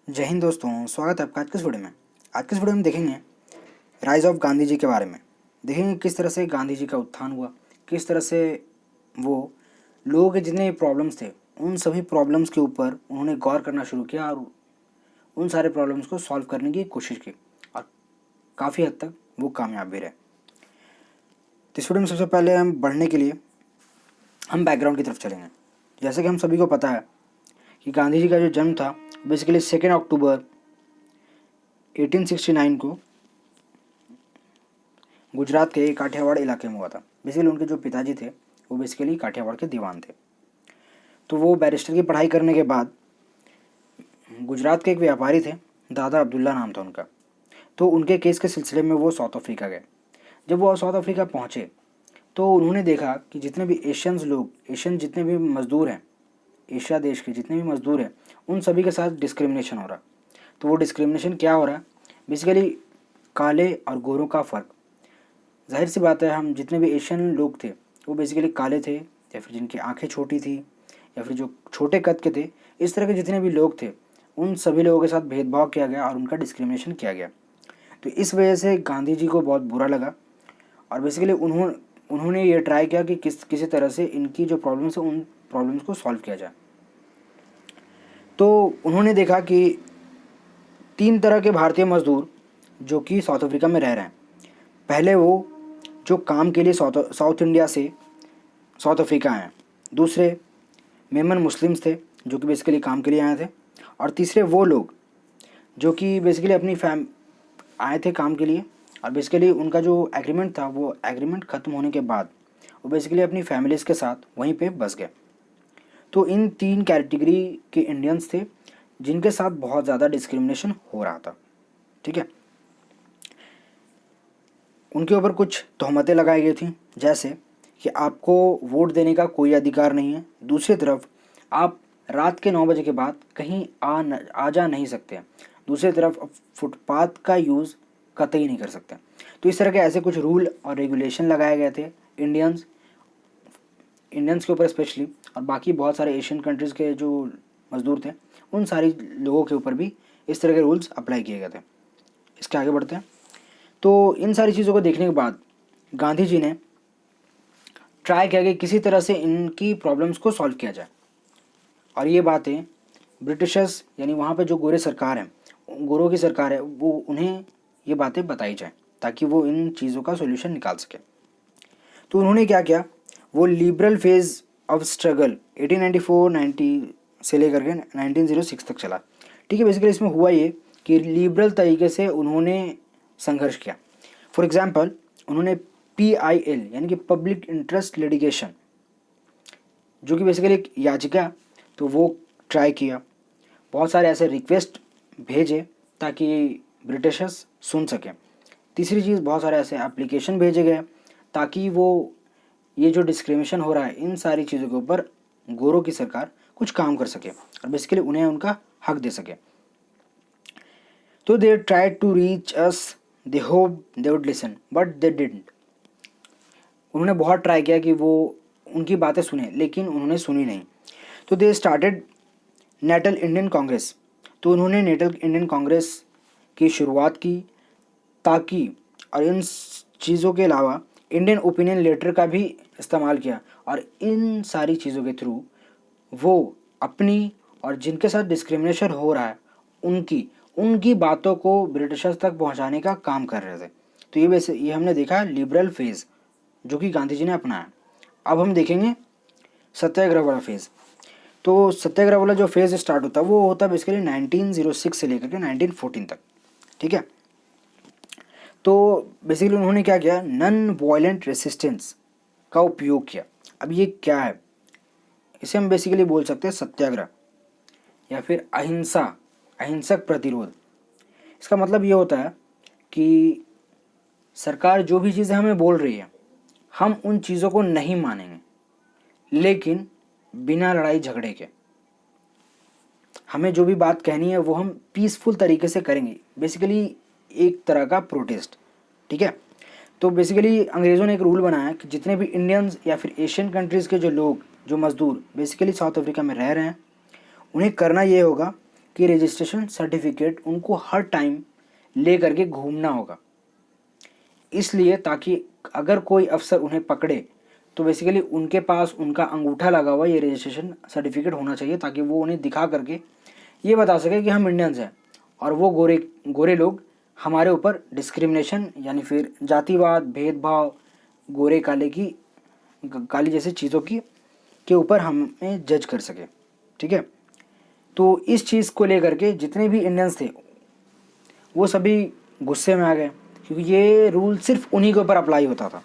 जय हिंद दोस्तों, स्वागत है आपका आज के इस वीडियो में। आज के इस वीडियो में देखेंगे राइज ऑफ गांधी जी के बारे में। देखेंगे किस तरह से गांधी जी का उत्थान हुआ, किस तरह से वो लोगों के जितने भी प्रॉब्लम्स थे उन सभी प्रॉब्लम्स के ऊपर उन्होंने गौर करना शुरू किया और उन सारे प्रॉब्लम्स को सॉल्व करने की कोशिश की और काफ़ी हद तक वो कामयाब भी रहे। तो इस वीडियो में सबसे पहले हम बढ़ने के लिए हम बैकग्राउंड की तरफ चलेंगे। जैसे कि हम सभी को पता है कि गांधी जी का जो जन्म था बेसिकली 2 अक्टूबर 1869 को गुजरात के काठियावाड़ इलाके में हुआ था। बेसिकली उनके जो पिताजी थे वो बेसिकली काठियावाड़ के दीवान थे। तो वो बैरिस्टर की पढ़ाई करने के बाद गुजरात के एक व्यापारी थे, दादा अब्दुल्ला नाम था उनका। तो उनके केस के सिलसिले में वो साउथ अफ्रीका गए। जब वो साउथ अफ्रीका पहुँचे तो उन्होंने देखा कि जितने भी एशियन जितने भी मज़दूर हैं, एशिया देश के जितने भी मज़दूर हैं, उन सभी के साथ डिस्क्रिमिनेशन हो रहा। तो वो डिस्क्रिमिनेशन क्या हो रहा है, बेसिकली काले और गोरों का फ़र्क। जाहिर सी बात है, हम जितने भी एशियन लोग थे वो बेसिकली काले थे या फिर जिनकी आंखें छोटी थी या फिर जो छोटे कद के थे, इस तरह के जितने भी लोग थे उन सभी लोगों के साथ भेदभाव किया गया और उनका डिस्क्रिमिनेशन किया गया। तो इस वजह से गांधी जी को बहुत बुरा लगा और बेसिकली उन्होंने ये ट्राई किया कि किसी तरह से इनकी जो प्रॉब्लम्स है उन प्रॉब्लम्स को सॉल्व किया जाए। तो उन्होंने देखा कि 3 तरह के भारतीय मजदूर जो कि साउथ अफ्रीका में रह रहे हैं। पहले वो जो काम के लिए साउथ इंडिया से साउथ अफ्रीका आए हैं। दूसरे मेमन मुस्लिम्स थे जो कि बेसिकली काम के लिए आए थे। और तीसरे वो लोग जो कि बेसिकली अपनी फैम आए थे काम के लिए और बेसिकली उनका जो एग्रीमेंट था वो एग्रीमेंट ख़त्म होने के बाद वो बेसिकली अपनी फैमिलीज़ के साथ वहीं पे बस गए। तो इन 3 कैटेगरी के इंडियंस थे जिनके साथ बहुत ज़्यादा डिस्क्रिमिनेशन हो रहा था। ठीक है, उनके ऊपर कुछ तोहमतें लगाई गई थी, जैसे कि आपको वोट देने का कोई अधिकार नहीं है। दूसरी तरफ आप रात के 9 बजे के बाद कहीं आ जा नहीं सकते। दूसरी तरफ आप फुटपाथ का यूज़ कतई नहीं कर सकते। तो इस तरह के ऐसे कुछ रूल और रेगुलेशन लगाए गए थे इंडियंस के ऊपर स्पेशली, और बाकी बहुत सारे एशियन कंट्रीज़ के जो मज़दूर थे उन सारी लोगों के ऊपर भी इस तरह के रूल्स अप्लाई किए गए थे। इसके आगे बढ़ते हैं। तो इन सारी चीज़ों को देखने के बाद गांधी जी ने ट्राई किया कि किसी तरह से इनकी प्रॉब्लम्स को सॉल्व किया जाए। और ये बातें ब्रिटिशर्स यानी वहाँ पे जो गोरों की सरकार है वो उन्हें ये बातें बताई जाए ताकि वो इन चीज़ों का सोल्यूशन निकाल सके। तो उन्होंने क्या किया, वो लिबरल फेज़ ऑफ स्ट्रगल 1894-90 से लेकर के 1906 तक चला। ठीक है, बेसिकली इसमें हुआ ये कि लिबरल तरीके से उन्होंने संघर्ष किया। फॉर एग्जांपल उन्होंने PIL यानी कि पब्लिक इंटरेस्ट लिटिगेशन, जो कि बेसिकली एक याचिका, तो वो ट्राई किया। बहुत सारे ऐसे रिक्वेस्ट भेजे ताकि ब्रिटिशर्स सुन सकें। तीसरी चीज़, बहुत सारे ऐसे एप्लीकेशन भेजे गए ताकि वो ये जो डिस्क्रिमिनेशन हो रहा है इन सारी चीज़ों के ऊपर गोरों की सरकार कुछ काम कर सके और बेसिकली उन्हें उनका हक दे सके। तो they try to reach us, they hope they would listen but they didn't. उन्होंने बहुत ट्राई किया कि वो उनकी बातें सुने, लेकिन उन्होंने सुनी नहीं। तो they started Natal Indian Congress. तो उन्होंने नेटल इंडियन कांग्रेस की शुरुआत की ताकि, और इन चीज़ों के अलावा इंडियन ओपिनियन लेटर का भी इस्तेमाल किया और इन सारी चीज़ों के थ्रू वो अपनी और जिनके साथ डिस्क्रिमिनेशन हो रहा है उनकी बातों को ब्रिटिशर्स तक पहुंचाने का काम कर रहे थे। तो ये हमने देखा लिबरल फेज़ जो कि गांधी जी ने अपनाया। अब हम देखेंगे सत्याग्रह वाला फेज़। तो सत्याग्रह वाला जो फेज़ स्टार्ट होता है वो होता है बेसिकली 1906 से लेकर के 1914 तक। ठीक है, तो बेसिकली उन्होंने क्या किया, नॉन वायलेंट रेसिस्टेंस का उपयोग किया। अब ये क्या है, इसे हम बेसिकली बोल सकते हैं सत्याग्रह या फिर अहिंसक प्रतिरोध। इसका मतलब ये होता है कि सरकार जो भी चीज़ें हमें बोल रही है हम उन चीज़ों को नहीं मानेंगे, लेकिन बिना लड़ाई झगड़े के हमें जो भी बात कहनी है वो हम पीसफुल तरीके से करेंगे। बेसिकली एक तरह का प्रोटेस्ट। ठीक है, तो बेसिकली अंग्रेज़ों ने एक रूल बनाया कि जितने भी इंडियंस या फिर एशियन कंट्रीज़ के जो लोग जो मज़दूर बेसिकली साउथ अफ्रीका में रह रहे हैं उन्हें करना ये होगा कि रजिस्ट्रेशन सर्टिफिकेट उनको हर टाइम ले करके घूमना होगा, इसलिए ताकि अगर कोई अफसर उन्हें पकड़े तो बेसिकली उनके पास उनका अंगूठा लगा हुआ ये रजिस्ट्रेशन सर्टिफिकेट होना चाहिए, ताकि वो उन्हें दिखा करके ये बता सके कि हम इंडियंस हैं और वो गोरे गोरे लोग हमारे ऊपर डिस्क्रिमिनेशन यानी फिर जातिवाद, भेदभाव, गोरे काले की काली जैसी चीज़ों की के ऊपर हमें जज कर सके। ठीक है, तो इस चीज़ को लेकर के जितने भी इंडियंस थे वो सभी गुस्से में आ गए, क्योंकि ये रूल सिर्फ उन्हीं के ऊपर अप्लाई होता था।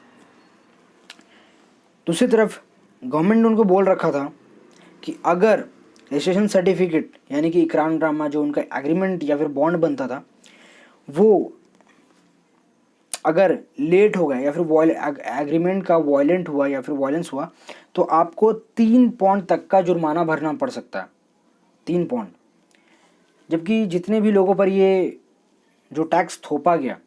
दूसरी तरफ गवर्नमेंट ने उनको बोल रखा था कि अगर रजिस्ट्रेशन सर्टिफिकेट यानी कि इकरारनामा जो उनका एग्रीमेंट या फिर बॉन्ड बनता था वो अगर लेट हो गया या फिर एग्रीमेंट का वायलेंट हुआ या फिर वायलेंस हुआ तो आपको 3 पौंड तक का जुर्माना भरना पड़ सकता है, 3 पौंड। जबकि जितने भी लोगों पर ये जो टैक्स थोपा गया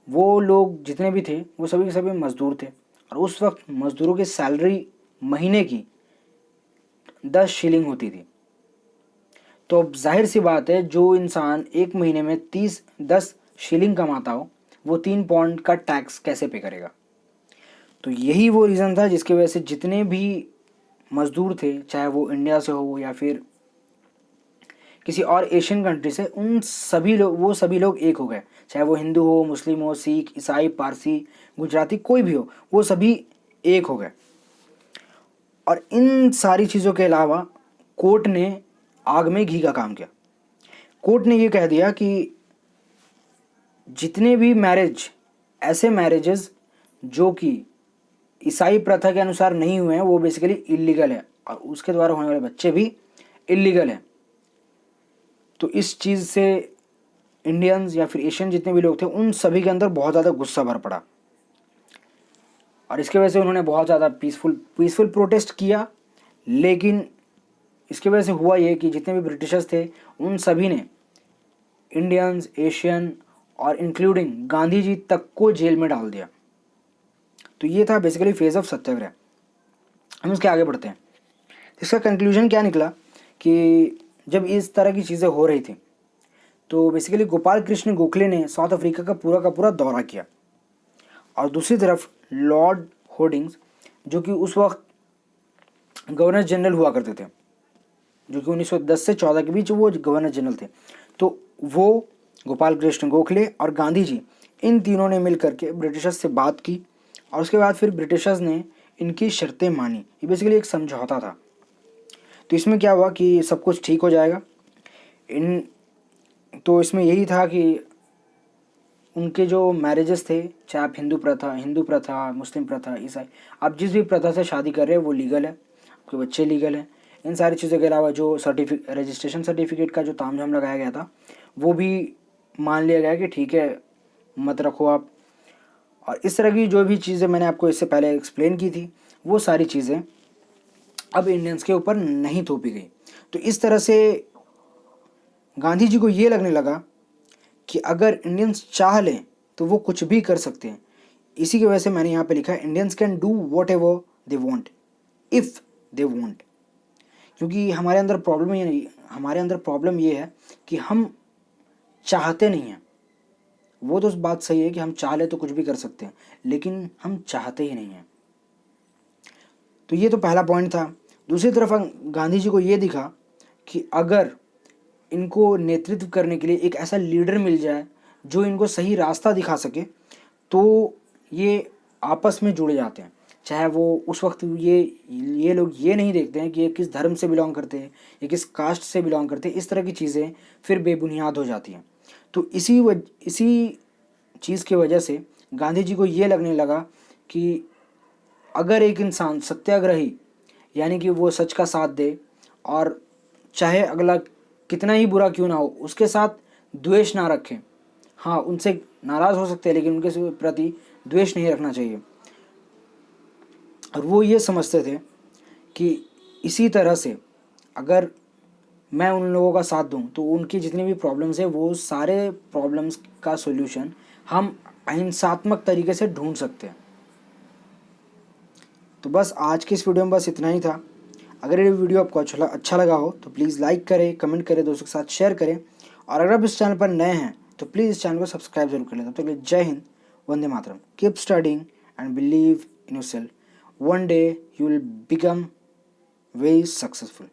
वो लोग जितने भी थे वो सभी के सभी मज़दूर थे, और उस वक्त मज़दूरों की सैलरी महीने की 10 शिलिंग होती थी। तो अब जाहिर सी बात है जो इंसान एक महीने में 10 शिलिंग कमाता हो वो 3 पौंड का टैक्स कैसे पे करेगा। तो यही वो रीज़न था जिसकी वजह से जितने भी मज़दूर थे, चाहे वो इंडिया से हो या फिर किसी और एशियन कंट्री से, वो सभी लोग एक हो गए, चाहे वो हिंदू हो, मुस्लिम हो, सिख, ईसाई, पारसी, गुजराती, कोई भी हो, वो सभी एक हो गए। और इन सारी चीज़ों के अलावा कोर्ट ने आग में घी का काम किया। कोर्ट ने ये कह दिया कि जितने भी ऐसे मैरिजेस जो कि ईसाई प्रथा के अनुसार नहीं हुए हैं वो बेसिकली इलीगल है, और उसके द्वारा होने वाले बच्चे भी इलीगल है। तो इस चीज़ से इंडियंस या फिर एशियन जितने भी लोग थे उन सभी के अंदर बहुत ज़्यादा गुस्सा भर पड़ा, और इसके वजह से उन्होंने बहुत ज़्यादा पीसफुल प्रोटेस्ट किया। लेकिन इसकी वजह से हुआ ये कि जितने भी ब्रिटिशर्स थे उन सभी ने इंडियंस, एशियन और इंक्लूडिंग गांधी जी तक को जेल में डाल दिया। तो ये था बेसिकली फेज ऑफ सत्याग्रह। हम इसके आगे बढ़ते हैं। इसका कंक्लूजन क्या निकला कि जब इस तरह की चीज़ें हो रही थी तो बेसिकली गोपाल कृष्ण गोखले ने साउथ अफ्रीका का पूरा दौरा किया, और दूसरी तरफ लॉर्ड होर्डिंग्स जो कि उस वक्त गवर्नर जनरल हुआ करते थे, जो कि 1910 से 14 के बीच वो गवर्नर जनरल थे, तो वो गोपाल कृष्ण गोखले और गांधी जी इन तीनों ने मिल करके ब्रिटिशर्स से बात की, और उसके बाद फिर ब्रिटिशर्स ने इनकी शर्तें मानी। ये बेसिकली एक समझौता था। तो इसमें क्या हुआ कि सब कुछ ठीक हो जाएगा। तो इसमें यही था कि उनके जो मैरिजेस थे, चाहे आप हिंदू प्रथा, मुस्लिम प्रथा, ईसाई, आप जिस भी प्रथा से शादी कर रहे हैं वो लीगल है, आपके बच्चे लीगल हैं। इन सारी चीज़ों के अलावा जो रजिस्ट्रेशन सर्टिफिकेट का जो तामझाम लगाया गया था वो भी मान लिया गया कि ठीक है, मत रखो आप। और इस तरह की जो भी चीज़ें मैंने आपको इससे पहले एक्सप्लेन की थी वो सारी चीज़ें अब इंडियंस के ऊपर नहीं थोपी गई। तो इस तरह से गांधी जी को ये लगने लगा कि अगर इंडियंस चाह लें तो वो कुछ भी कर सकते हैं। इसी की वजह से मैंने यहाँ पे लिखा है Indians can do what ever they want if they want. क्योंकि हमारे अंदर प्रॉब्लम ये है कि हम चाहते नहीं हैं। वो तो बात सही है कि हम चाह ले तो कुछ भी कर सकते हैं, लेकिन हम चाहते ही नहीं हैं। तो ये तो पहला पॉइंट था। दूसरी तरफ गांधी जी को ये दिखा कि अगर इनको नेतृत्व करने के लिए एक ऐसा लीडर मिल जाए जो इनको सही रास्ता दिखा सके तो ये आपस में जुड़ जाते हैं। चाहे वो उस वक्त ये लोग ये नहीं देखते हैं कि ये किस धर्म से बिलोंग करते हैं, ये किस कास्ट से बिलोंग करते हैं। इस तरह की चीज़ें फिर बेबुनियाद हो जाती हैं। तो इसी चीज़ की वजह से गांधी जी को ये लगने लगा कि अगर एक इंसान सत्याग्रही यानी कि वो सच का साथ दे और चाहे अगला कितना ही बुरा क्यों ना हो उसके साथ द्वेष ना रखें। हाँ, उनसे नाराज़ हो सकते हैं लेकिन उनके प्रति द्वेष नहीं रखना चाहिए। और वो ये समझते थे कि इसी तरह से अगर मैं उन लोगों का साथ दूं तो उनकी जितनी भी प्रॉब्लम्स है वो सारे प्रॉब्लम्स का सॉल्यूशन हम अहिंसात्मक तरीके से ढूंढ सकते हैं। तो बस आज की इस वीडियो में बस इतना ही था। अगर ये वीडियो आपको अच्छा लगा हो तो प्लीज़ लाइक करें, कमेंट करें, दोस्तों के साथ शेयर करें, और अगर आप इस चैनल पर नए हैं तो प्लीज़ इस चैनल को सब्सक्राइब जरूर कर लें। तब तक के लिए जय हिंद, वंदे मातरम। Keep studying and believe in yourself. One day you will become very successful.